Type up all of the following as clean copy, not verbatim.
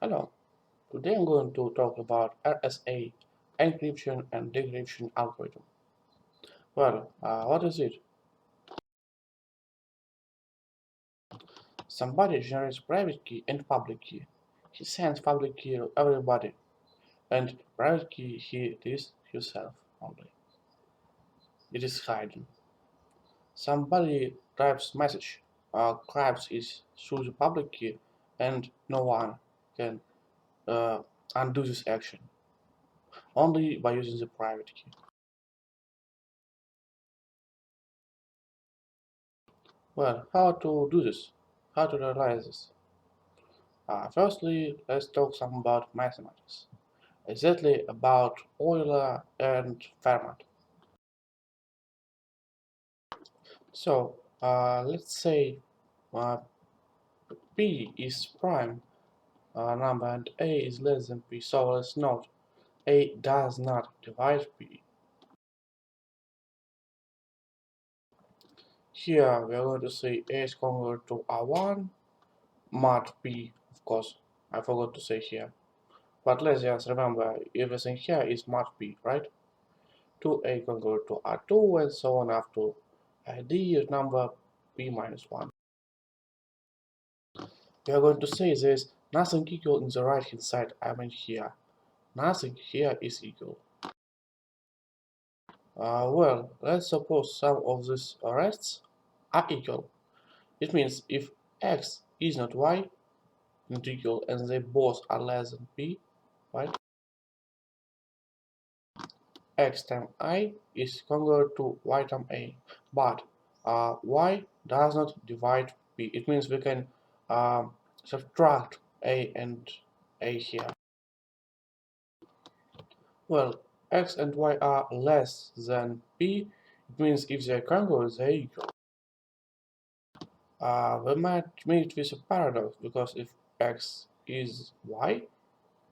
Hello, today I'm going to talk about RSA, encryption and decryption algorithm. What is it? Somebody generates private key and public key. He sends public key to everybody, and private key he is himself only. It is hidden. Somebody types message, grabs it through the public key, and no one can uh, undo this action, only by using the private key. How to do this? How to realize this? Firstly, let's talk some about mathematics, exactly about Euler and Fermat. Let's say uh, P is prime number and A is less than P, so let's note A does not divide P. Here we are going to say A is congruent to R1 mod P, of course, I forgot to say here. But let's just remember everything here is mod P, right? 2A congruent to R2 and so on up to ID number P minus 1. We are going to say there's nothing equal in the right hand side, I mean here. Nothing here is equal. Let's suppose some of these rests are equal. It means if x is not y, not equal, and they both are less than p, right? X times I is congruent to y times a, but y does not divide p. It means we can subtract a and a here. Well, x and y are less than p. It means if they are congruent, they are equal. We might meet with a paradox because if x is y,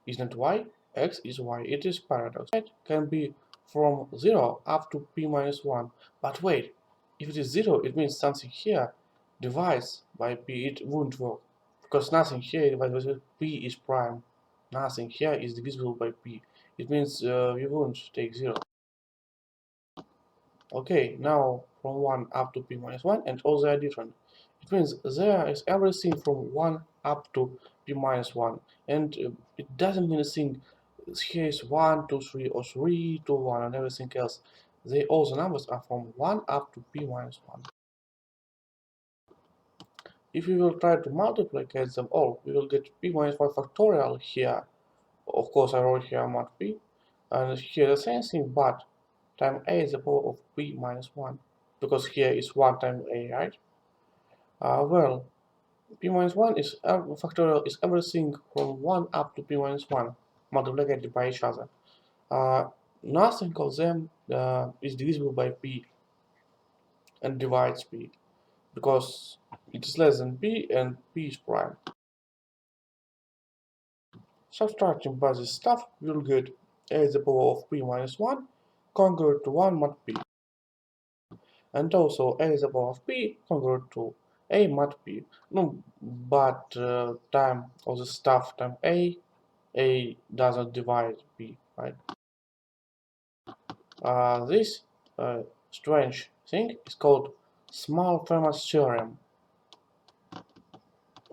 is not y, x is y. It is paradox. It can be from 0 up to p minus 1. But wait, if it is 0, it means something here divides by p. It won't work because nothing here divides by p is prime. Nothing here is divisible by p. It means we won't take 0. Okay, now from 1 up to p minus 1 and all they are different. It means there is everything from 1 up to p minus 1 and it doesn't mean a thing. Here is 1, 2, 3 or 3, 2, 1 and everything else. All the numbers are from 1 up to p minus 1. If we will try to multiply them all, we will get p minus 1 factorial here. Of course I wrote here mod p and here the same thing but times a is the power of p minus 1 because here is 1 times a, right? P minus 1 is factorial is everything from 1 up to p minus 1 multiplied by each other. Nothing of them is divisible by p and divides p because it is less than p and p is prime. Subtracting by this stuff, we'll get a to the power of p minus 1 congruent to 1 mod p. And also a to the power of p congruent to a mod p. No, but time of the stuff time a doesn't divide p, right? This strange thing is called small Fermat's theorem.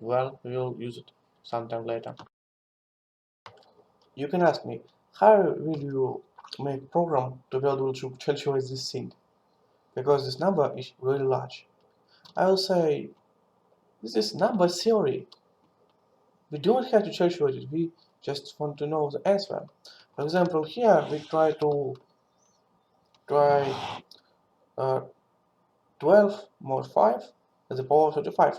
Well, we'll use it sometime later. You can ask me, how will you make program to be able to calculate this thing? Because this number is really large. I will say, this is number theory. We don't have to calculate it, we just want to know the answer. For example, here we try uh, 12 mod 5 to the power of 35.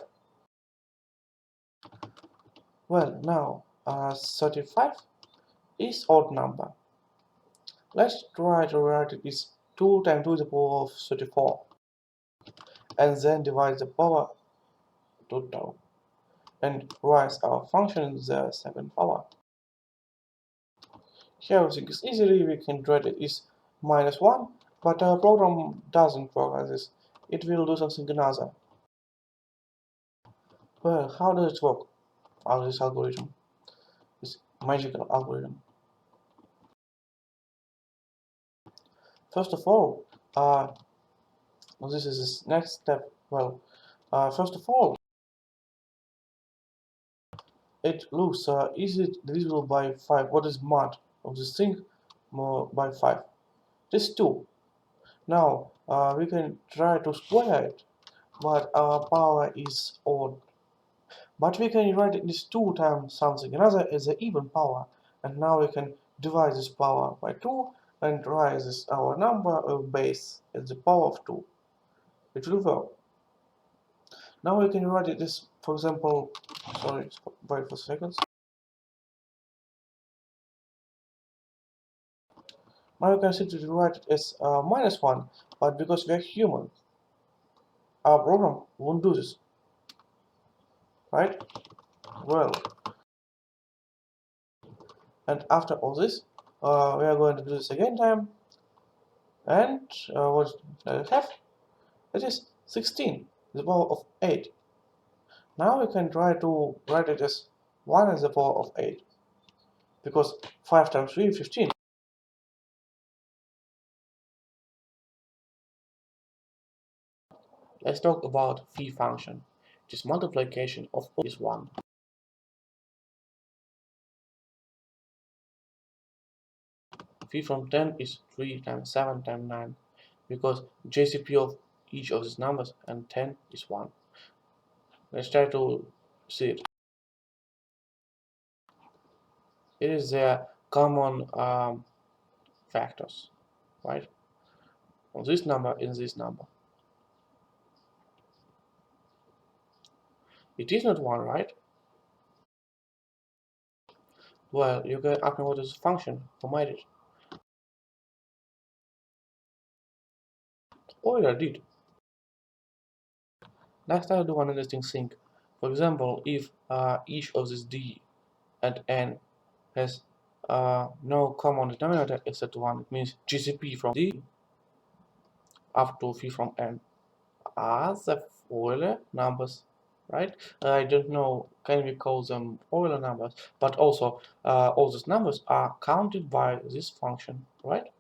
Well, now 35 is odd number. Let's try to write it as 2 times 2 to the power of 34 and then divide the power to tau and write our function in the second power. Here everything is easily, we can write it as minus 1, but our program doesn't work like this. It will do something another. Well, how does it work, this algorithm? this magical algorithm. First of all, this is this next step. Well, first of all, it looks is it divisible by 5? What is mod of this thing by 5? This is 2. Now we can try to square it, but our power is odd. But we can write it as 2 times something. Another is the even power, and now we can divide this power by 2 and write this our number of base as the power of 2. It will work. Now we can write it as, for example, sorry, wait for seconds. Now we can simply write it as -1, but because we are human, our program won't do this, right? Well, and after all this, we are going to do this again time, and what do I have? It is 16, the power of 8. Now we can try to write it as 1 as the power of 8, because 5 times 3 is 15. Let's talk about phi function. It is multiplication of is 1. Phi from 10 is 3 times 7 times 9, because JCP of each of these numbers and 10 is 1. Let's try to see it. It is their common factors, right? On this number in this number. It is not 1, right? Well, you can ask me what is the function for it. Euler did. Let's try to do one interesting thing. For example, if each of these d and n has no common denominator except 1, it means GCP from d up to phi from n are the Euler numbers, right? I don't know, can we call them Euler numbers, but also all these numbers are counted by this function, right?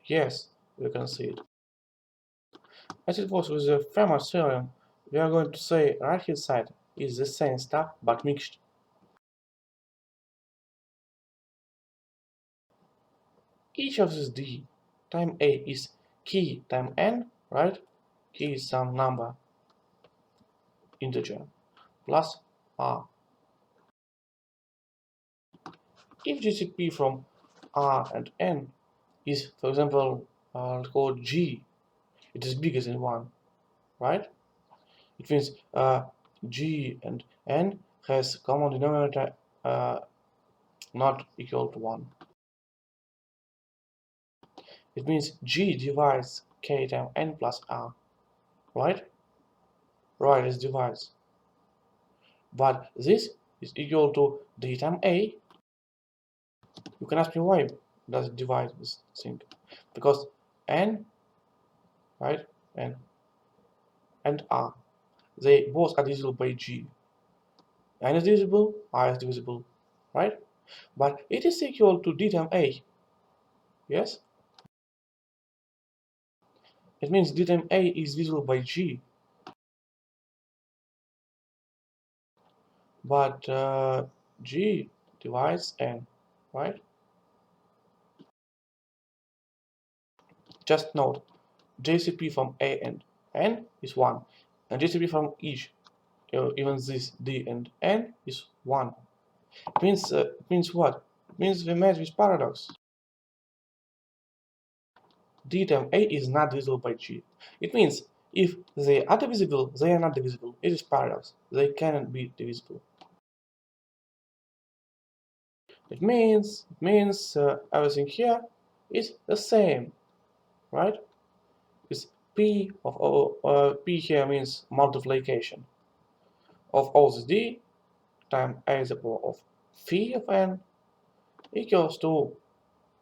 Yes, we can see it. As it was with the Fermat's theorem, we are going to say right hand side is the same stuff but mixed. Each of these d time a is key time n, right? Key is some number, integer, plus r. If GCP from r and n is, for example, called g, it is bigger than 1, right? It means g and n has common denominator not equal to 1. It means g divides k times n plus r, right? Right, it divides. But this is equal to d times a. You can ask me why does it divide this thing? Because n, right, n and r, they both are divisible by g. N is divisible, r is divisible, right? But it is equal to d times a. Yes? It means d times a is divisible by g. But g divides n, right? Just note, JCP from a and n is 1, and JCP from each, even this d and n, is 1. It means what? It means we match with paradox. D times a is not divisible by g. It means if they are divisible, they are not divisible. It is paradox. They cannot be divisible. It means everything here is the same, right? It's p of p here means multiplication of all this d times a to the power of phi of n equals to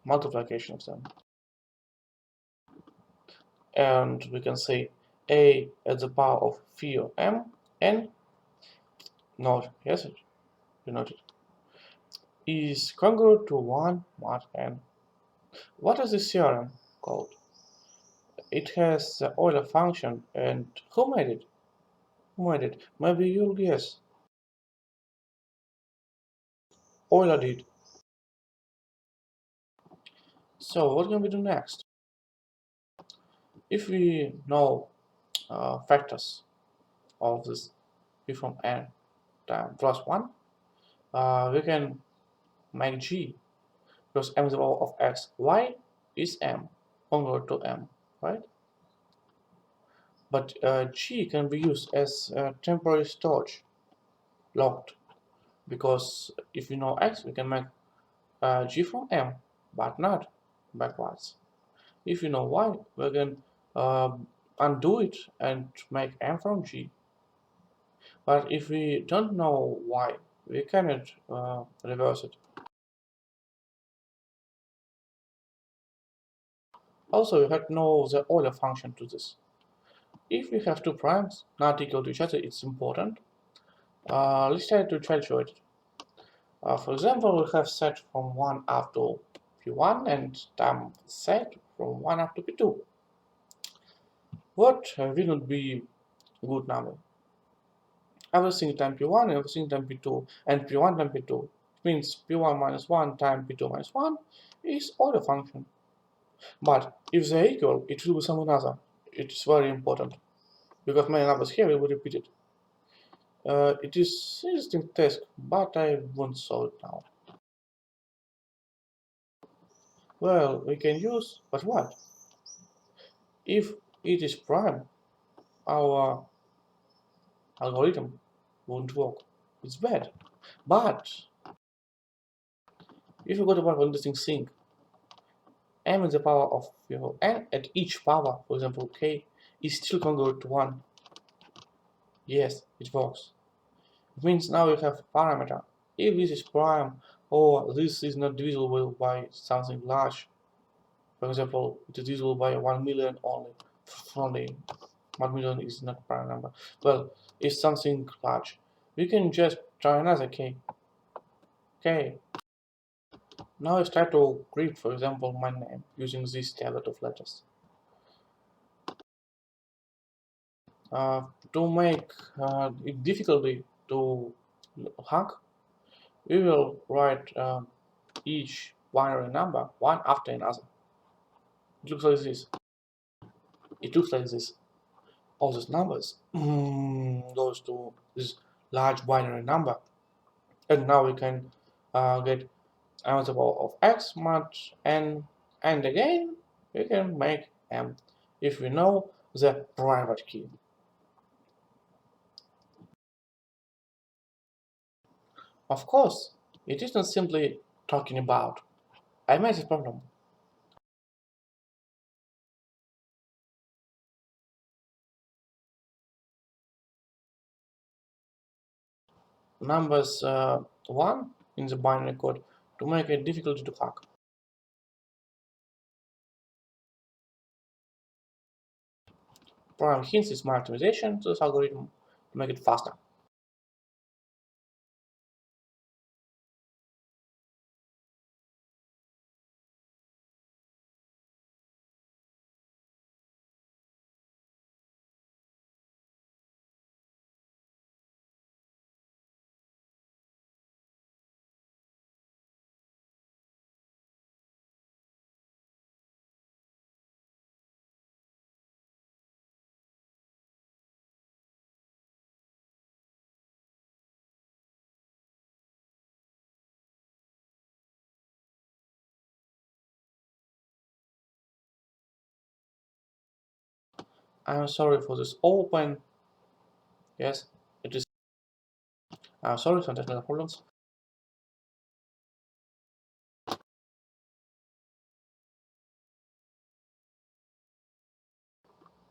multiplication of them. And we can say a at the power of phi of m n Note, yes, you noted, is congruent to 1 mod n. What is this theorem called? It has the Euler function, and who made it? Who made it? Maybe you'll guess. Euler did. So what can we do next? If we know factors of this p from n time plus 1, we can make g, because m is the power of x. Y is m, congruent to m, right? But g can be used as temporary storage, locked, because if we know x, we can make g from m, but not backwards. If you know y, we can undo it and make m from g. But if we don't know y, we cannot reverse it. Also, you have to know the Euler function to this. If we have two primes not equal to each other, it's important. Let's try to calculate it. For example, we have set from 1 up to p1 and time set from 1 up to p2. What will not be a good number? Everything time p1 and everything time p2, and p1 time p2. It means p1 minus 1 times p2 minus 1 is Euler function. But if they're equal, it will be some another. It's very important, because many numbers here will be repeated. It is an interesting task, but I won't solve it now. Well, we can use, but what? If it is prime, our algorithm won't work. It's bad. But if you got about one interesting thing, m in the power of n at each power, for example k, is still congruent to 1. Yes, it works. It means now you have a parameter. If this is prime, or this is not divisible by something large, for example, it is divisible by 1 million only. Only 1 million is not a prime number. Well, it's something large. We can just try another k. K. Now let's try to crypt, for example, my name using this tablet of letters. To make it difficultly to hack, we will write each binary number one after another. It looks like this. It looks like this. All these numbers goes to this large binary number, and now we can get another power of x mod n, and again we can make m if we know the private key. Of course, it isn't simply talking about. I made this problem. Numbers 1 in the binary code to make it difficult to hack. Prime hints is my optimization to this algorithm to make it faster. I'm sorry for this open. Yes, it is. I'm sorry for technical problems.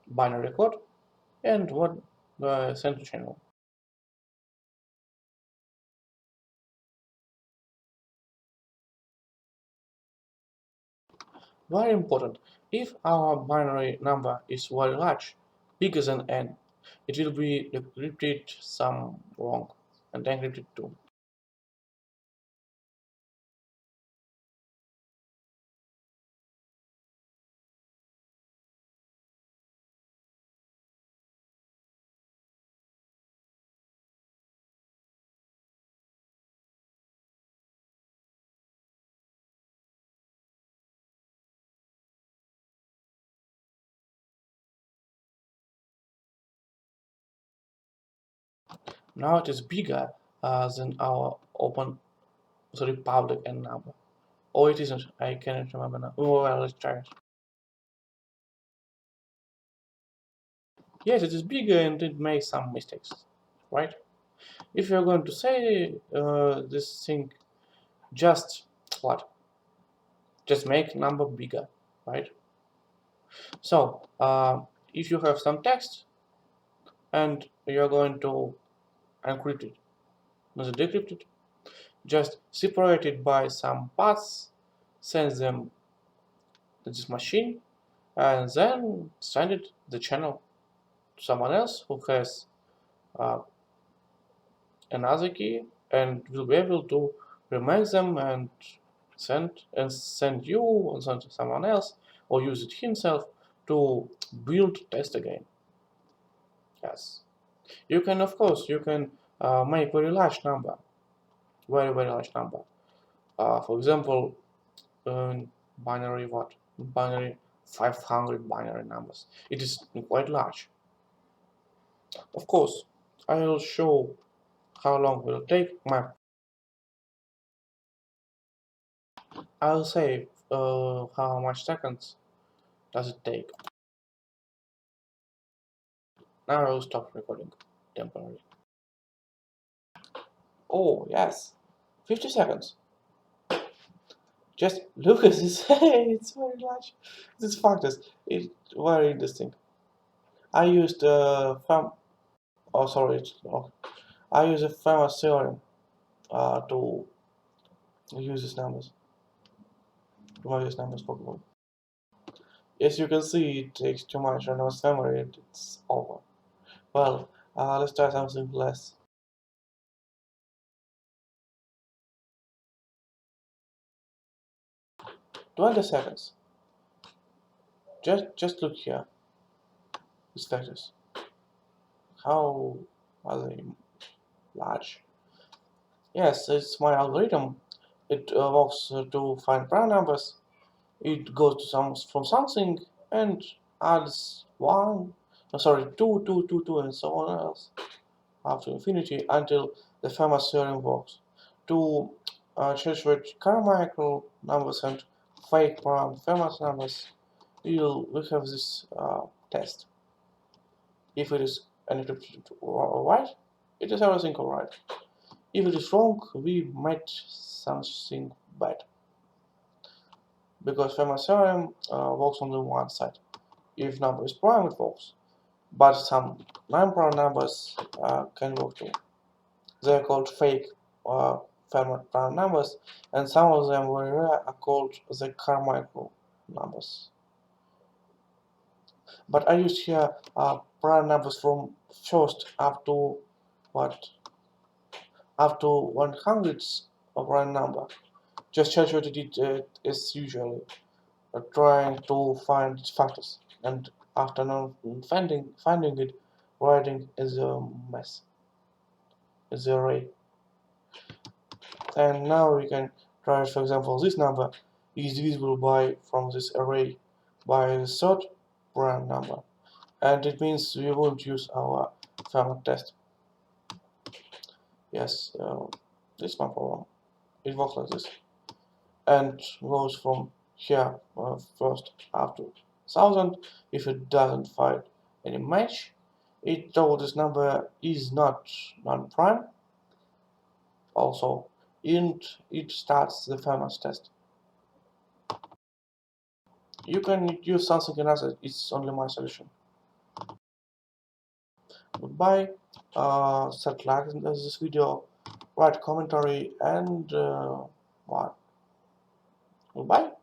Binary code and what the central channel. Very important. If our binary number is very large, bigger than n, it will be decrypted some wrong. and encrypted too. Now it is bigger than our public n number. Oh, it isn't. I cannot remember now. Oh, well, let's try it. Yes, it is bigger and it makes some mistakes, right? If you're going to say this thing, just what? Just make number bigger, right? So if you have some text and you're going to encrypt it, not decrypt it, just separate it by some paths, send them to this machine, and then send it the channel to someone else who has uh, another key and will be able to remake them and send you and send to someone else or use it himself to build test again. Yes, you can, of course, you can make very large number, very large number. For example, binary what? Binary 500 binary numbers. It is quite large. Of course, I will show how long will it take. I'll say how much seconds does it take. Now I'll stop recording temporarily. Oh yes, 50 seconds. Just look at this. It's very large. This factors. It's very interesting. I used oh sorry, I use a famous theorem to use these numbers. To make these numbers possible. As you can see, it takes too much random memory and it's over. Well, let's try something less. 20 seconds. Just look here. These factors. How are they large? Yes, it's my algorithm. It works to find prime numbers. It goes to from something and adds one, sorry, two, and so on else up to infinity until the famous theorem works. To change with Carmichael numbers and fake prime famous numbers, we have this test. If it is encrypted right, it is everything alright. If it is wrong, we made something bad. Because famous theorem works on the one side. If number is prime, it works. But some non-prime numbers can work too. They are called fake Fermat prime numbers, and some of them very rare are called the Carmichael numbers. But I use here prime numbers from first up to what? Up to 100th of prime number. Just calculated it as usually, trying to find factors, and after not finding it, writing is a mess, is an array. And now we can try, for example, this number is divisible by from this array by the third prime number, and it means we won't use our Fermat test. Yes, this is my problem. It works like this, and goes from here first up to 1000. If it doesn't find any match, it told this number is not non-prime. Also, and it starts the famous test. You can use something else. It's only my solution. Goodbye. Start liking this video, write commentary, and what? Goodbye.